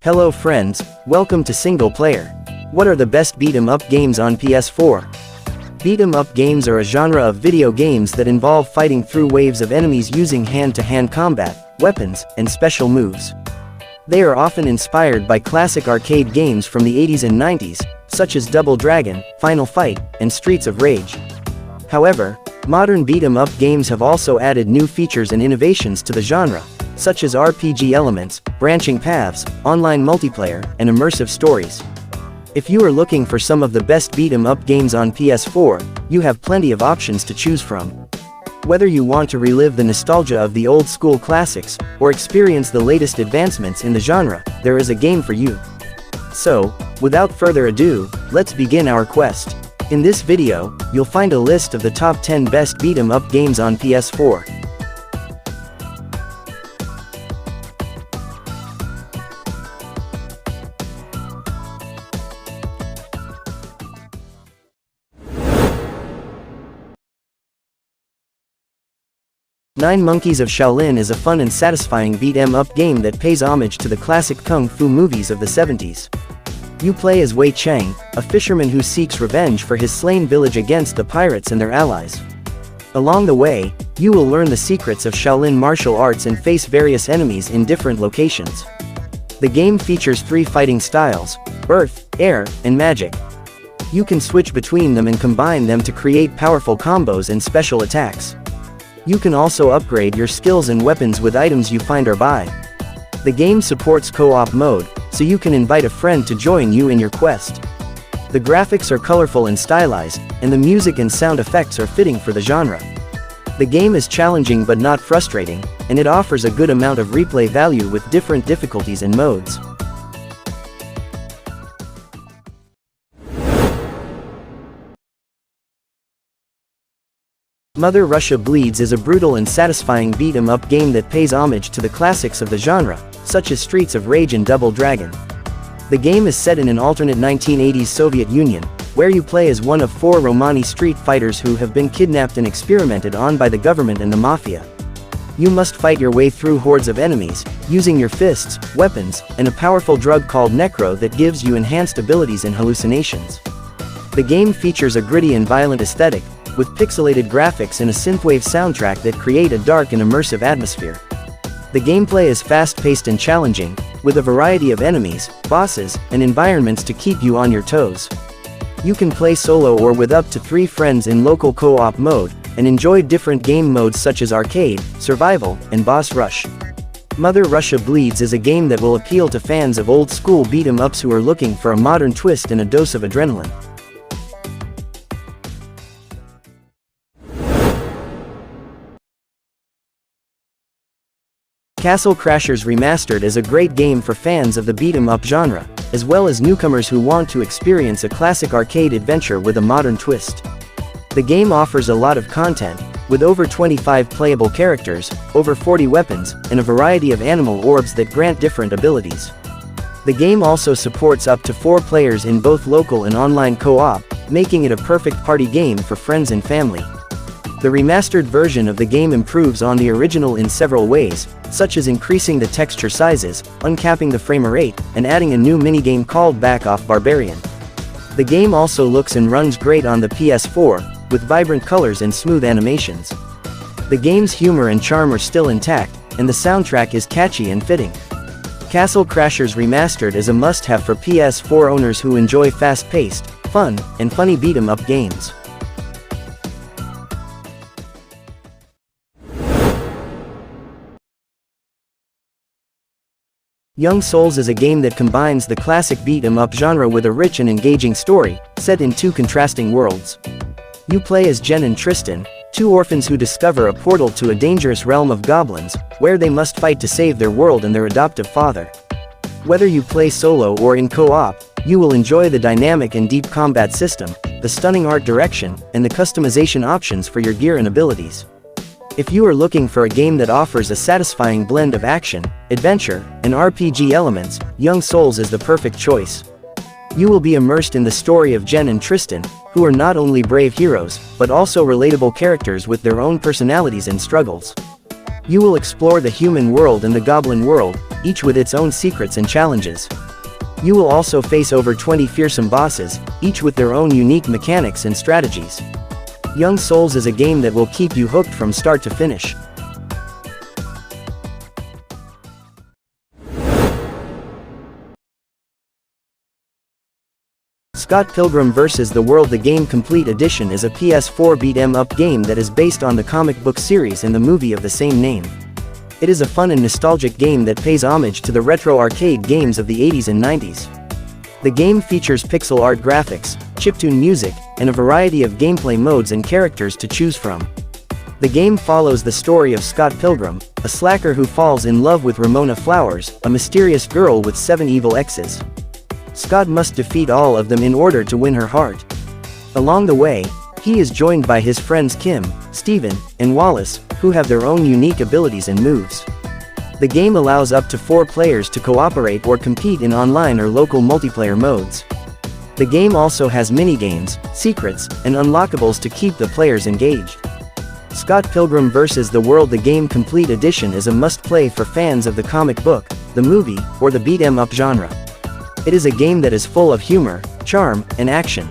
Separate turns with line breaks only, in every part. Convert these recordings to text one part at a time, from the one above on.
Hello friends, welcome to Single Player. What are the best beat-em-up games on PS4? Beat-em-up games are a genre of video games that involve fighting through waves of enemies using hand-to-hand combat, weapons, and special moves. They are often inspired by classic arcade games from the 80s and 90s, such as Double Dragon, Final Fight, and Streets of Rage. However, modern beat-em-up games have also added new features and innovations to the genre, such as RPG elements, branching paths, online multiplayer, and immersive stories. If you are looking for some of the best beat-em-up games on PS4, you have plenty of options to choose from. Whether you want to relive the nostalgia of the old-school classics, or experience the latest advancements in the genre, there is a game for you. So, without further ado, let's begin our quest. In this video, you'll find a list of the top 10 best beat-em-up games on PS4. Nine Monkeys of Shaolin is a fun and satisfying beat-em-up game that pays homage to the classic kung fu movies of the 70s. You play as Wei Cheng, a fisherman who seeks revenge for his slain village against the pirates and their allies. Along the way, you will learn the secrets of Shaolin martial arts and face various enemies in different locations. The game features 3 fighting styles: Earth, Air, and Magic. You can switch between them and combine them to create powerful combos and special attacks. You can also upgrade your skills and weapons with items you find or buy. The game supports co-op mode, so you can invite a friend to join you in your quest. The graphics are colorful and stylized, and the music and sound effects are fitting for the genre. The game is challenging but not frustrating, and it offers a good amount of replay value with different difficulties and modes. Mother Russia Bleeds is a brutal and satisfying beat-em-up game that pays homage to the classics of the genre, such as Streets of Rage and Double Dragon. The game is set in an alternate 1980s Soviet Union, where you play as one of 4 Romani street fighters who have been kidnapped and experimented on by the government and the mafia. You must fight your way through hordes of enemies, using your fists, weapons, and a powerful drug called Necro that gives you enhanced abilities and hallucinations. The game features a gritty and violent aesthetic, with pixelated graphics and a synthwave soundtrack that create a dark and immersive atmosphere. The gameplay is fast-paced and challenging, with a variety of enemies, bosses, and environments to keep you on your toes. You can play solo or with up to 3 friends in local co-op mode, and enjoy different game modes such as arcade, survival, and boss rush. Mother Russia Bleeds is a game that will appeal to fans of old-school beat-em-ups who are looking for a modern twist and a dose of adrenaline. Castle Crashers Remastered is a great game for fans of the beat-em-up genre, as well as newcomers who want to experience a classic arcade adventure with a modern twist. The game offers a lot of content, with over 25 playable characters, over 40 weapons, and a variety of animal orbs that grant different abilities. The game also supports up to 4 players in both local and online co-op, making it a perfect party game for friends and family. The remastered version of the game improves on the original in several ways, such as increasing the texture sizes, uncapping the frame rate, and adding a new minigame called Back Off Barbarian. The game also looks and runs great on the PS4, with vibrant colors and smooth animations. The game's humor and charm are still intact, and the soundtrack is catchy and fitting. Castle Crashers Remastered is a must-have for PS4 owners who enjoy fast-paced, fun, and funny beat-em-up games. Young Souls is a game that combines the classic beat-em-up genre with a rich and engaging story, set in 2 contrasting worlds. You play as Jen and Tristan, 2 orphans who discover a portal to a dangerous realm of goblins, where they must fight to save their world and their adoptive father. Whether you play solo or in co-op, you will enjoy the dynamic and deep combat system, the stunning art direction, and the customization options for your gear and abilities. If you are looking for a game that offers a satisfying blend of action, adventure, and RPG elements, Young Souls is the perfect choice. You will be immersed in the story of Jen and Tristan, who are not only brave heroes, but also relatable characters with their own personalities and struggles. You will explore the human world and the goblin world, each with its own secrets and challenges. You will also face over 20 fearsome bosses, each with their own unique mechanics and strategies. Young Souls is a game that will keep you hooked from start to finish. Scott Pilgrim vs. the World. The Game Complete Edition is a PS4 beat-em-up game that is based on the comic book series and the movie of the same name. It is a fun and nostalgic game that pays homage to the retro arcade games of the 80s and 90s. The game features pixel art graphics, chiptune music, and a variety of gameplay modes and characters to choose from. The game follows the story of Scott Pilgrim, a slacker who falls in love with Ramona Flowers, a mysterious girl with 7 evil exes. Scott must defeat all of them in order to win her heart. Along the way, he is joined by his friends Kim, Steven, and Wallace, who have their own unique abilities and moves. The game allows up to 4 players to cooperate or compete in online or local multiplayer modes. The game also has minigames, secrets, and unlockables to keep the players engaged. Scott Pilgrim vs. the World. The Game Complete Edition is a must-play for fans of the comic book, the movie, or the beat-em-up genre. It is a game that is full of humor, charm, and action.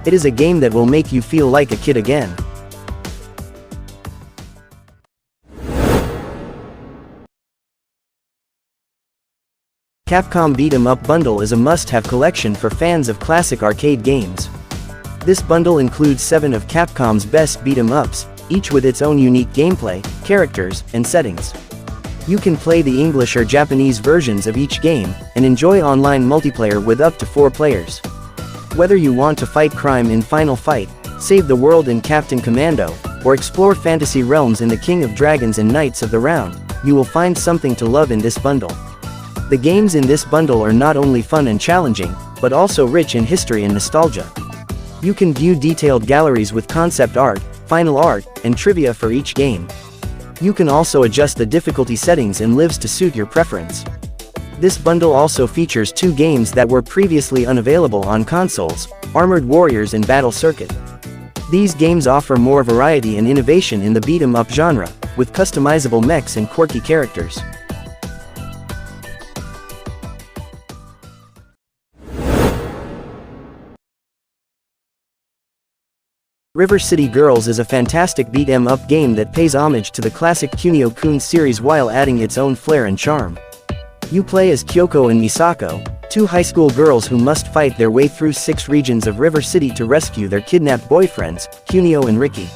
It is a game that will make you feel like a kid again. Capcom Beat-em-up Bundle is a must-have collection for fans of classic arcade games. This bundle includes 7 of Capcom's best beat-em-ups, each with its own unique gameplay, characters, and settings. You can play the English or Japanese versions of each game, and enjoy online multiplayer with up to 4 players. Whether you want to fight crime in Final Fight, save the world in Captain Commando, or explore fantasy realms in the King of Dragons and Knights of the Round, you will find something to love in this bundle. The games in this bundle are not only fun and challenging, but also rich in history and nostalgia. You can view detailed galleries with concept art, final art, and trivia for each game. You can also adjust the difficulty settings and lives to suit your preference. This bundle also features 2 games that were previously unavailable on consoles, Armored Warriors and Battle Circuit. These games offer more variety and innovation in the beat-em-up genre, with customizable mechs and quirky characters. River City Girls is a fantastic beat-em-up game that pays homage to the classic Kunio-kun series while adding its own flair and charm. You play as Kyoko and Misako, 2 high school girls who must fight their way through 6 regions of River City to rescue their kidnapped boyfriends, Kunio and Ricky.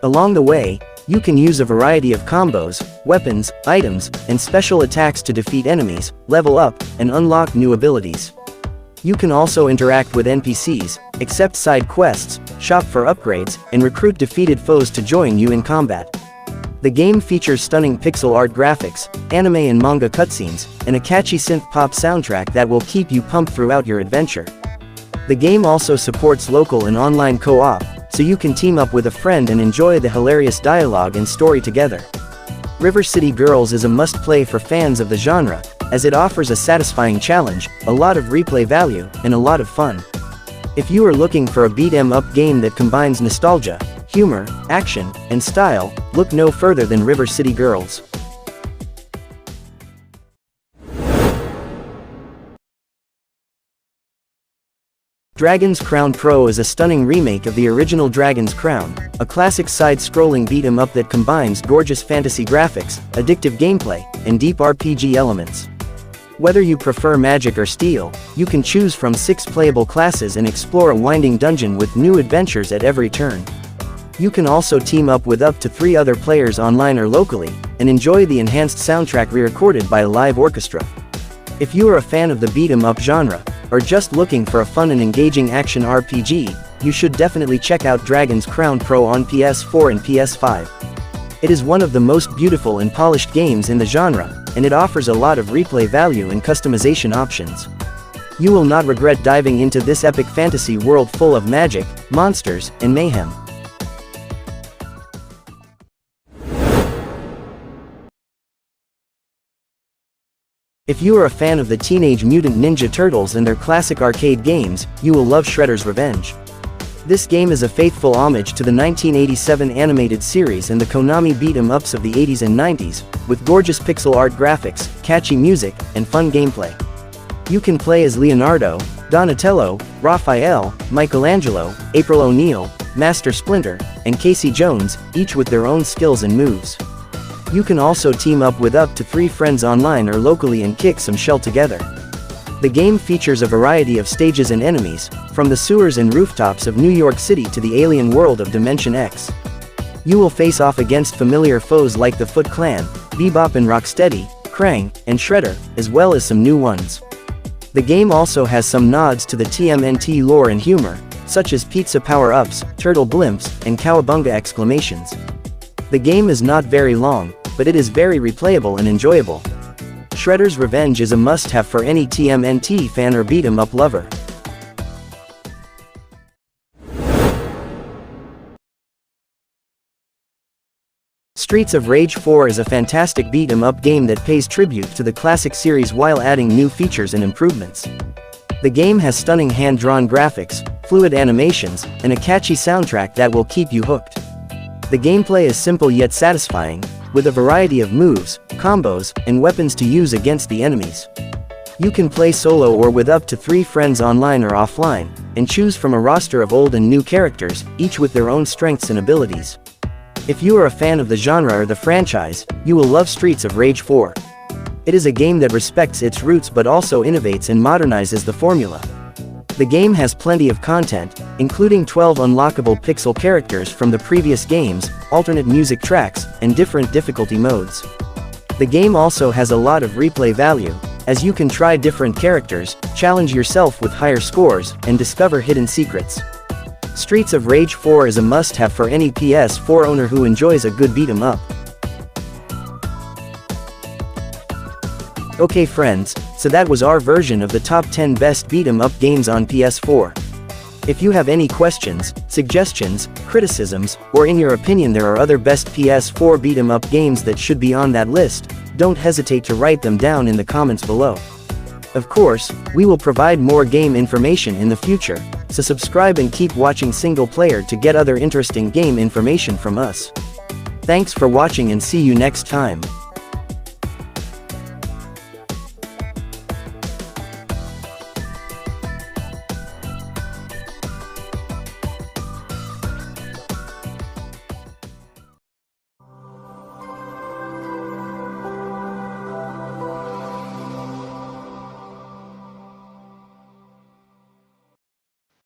Along the way, you can use a variety of combos, weapons, items, and special attacks to defeat enemies, level up, and unlock new abilities. You can also interact with NPCs, accept side quests, shop for upgrades, and recruit defeated foes to join you in combat. The game features stunning pixel art graphics, anime and manga cutscenes, and a catchy synth-pop soundtrack that will keep you pumped throughout your adventure. The game also supports local and online co-op, so you can team up with a friend and enjoy the hilarious dialogue and story together. River City Girls is a must-play for fans of the genre, as it offers a satisfying challenge, a lot of replay value, and a lot of fun. If you are looking for a beat-em-up game that combines nostalgia, humor, action, and style, look no further than River City Girls. Dragon's Crown Pro is a stunning remake of the original Dragon's Crown, a classic side-scrolling beat-em-up that combines gorgeous fantasy graphics, addictive gameplay, and deep RPG elements. Whether you prefer magic or steel, you can choose from 6 playable classes and explore a winding dungeon with new adventures at every turn. You can also team up with up to 3 other players online or locally, and enjoy the enhanced soundtrack re-recorded by a live orchestra. If you are a fan of the beat-em-up genre, or just looking for a fun and engaging action RPG, you should definitely check out Dragon's Crown Pro on PS4 and PS5. It is one of the most beautiful and polished games in the genre, and it offers a lot of replay value and customization options. You will not regret diving into this epic fantasy world full of magic, monsters, and mayhem. If you are a fan of the Teenage Mutant Ninja Turtles and their classic arcade games, you will love Shredder's Revenge. This game is a faithful homage to the 1987 animated series and the Konami beat-em-ups of the 80s and 90s, with gorgeous pixel art graphics, catchy music, and fun gameplay. You can play as Leonardo, Donatello, Raphael, Michelangelo, April O'Neil, Master Splinter, and Casey Jones, each with their own skills and moves. You can also team up with up to 3 friends online or locally and kick some shell together. The game features a variety of stages and enemies, from the sewers and rooftops of New York City to the alien world of Dimension X. You will face off against familiar foes like the Foot Clan, Bebop and Rocksteady, Krang, and Shredder, as well as some new ones. The game also has some nods to the TMNT lore and humor, such as pizza power-ups, turtle blimps, and cowabunga exclamations. The game is not very long, but it is very replayable and enjoyable. Shredder's Revenge is a must-have for any TMNT fan or beat-em-up lover. Streets of Rage 4 is a fantastic beat-em-up game that pays tribute to the classic series while adding new features and improvements. The game has stunning hand-drawn graphics, fluid animations, and a catchy soundtrack that will keep you hooked. The gameplay is simple yet satisfying, with a variety of moves, combos, and weapons to use against the enemies. You can play solo or with up to 3 friends online or offline, and choose from a roster of old and new characters, each with their own strengths and abilities. If you are a fan of the genre or the franchise, you will love Streets of Rage 4. It is a game that respects its roots but also innovates and modernizes the formula. The game has plenty of content, including 12 unlockable pixel characters from the previous games, alternate music tracks, and different difficulty modes. The game also has a lot of replay value, as you can try different characters, challenge yourself with higher scores, and discover hidden secrets. Streets of Rage 4 is a must-have for any PS4 owner who enjoys a good beat-em-up. Okay friends, so that was our version of the top 10 best beat-em-up games on PS4. If you have any questions, suggestions, criticisms, or in your opinion there are other best PS4 beat-em-up games that should be on that list, don't hesitate to write them down in the comments below. Of course, we will provide more game information in the future, so subscribe and keep watching Single Player to get other interesting game information from us. Thanks for watching and see you next time.